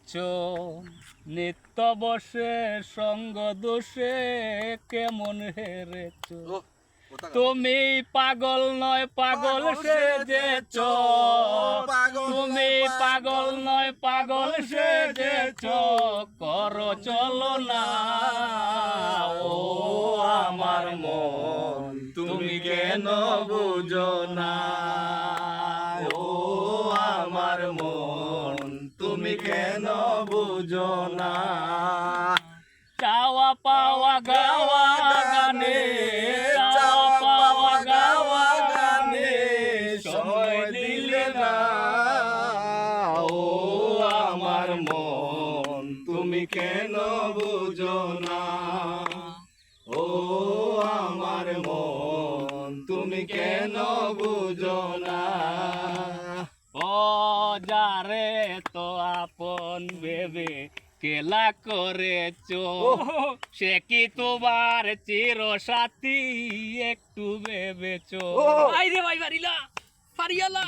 হেরেছ নিত্য বসে সঙ্গ দোষে কেমন হেরেছ তুমি পাগল নয় পাগল সেজেছ তুমি পাগল নয় পাগল সেজেছ করো চলো না ও আমার মন তুমি কেন বুঝো না ও আমার মন তুমি কেন বুঝো না চাওয়া পাওয়া গাওয়া গানে চাওয়া পাওয়া গাওয়া গানে সময় দিলে না ও আমার মন তুমি কেন বুঝো না ও আমার মন তুমি কেন বুঝো না ও যারে তো আপন ভেবে কেলা করেছো সে কি তোমার চির সাথী একটু ভেবেছো আইরে ভাই পারিলা পারিয়ালা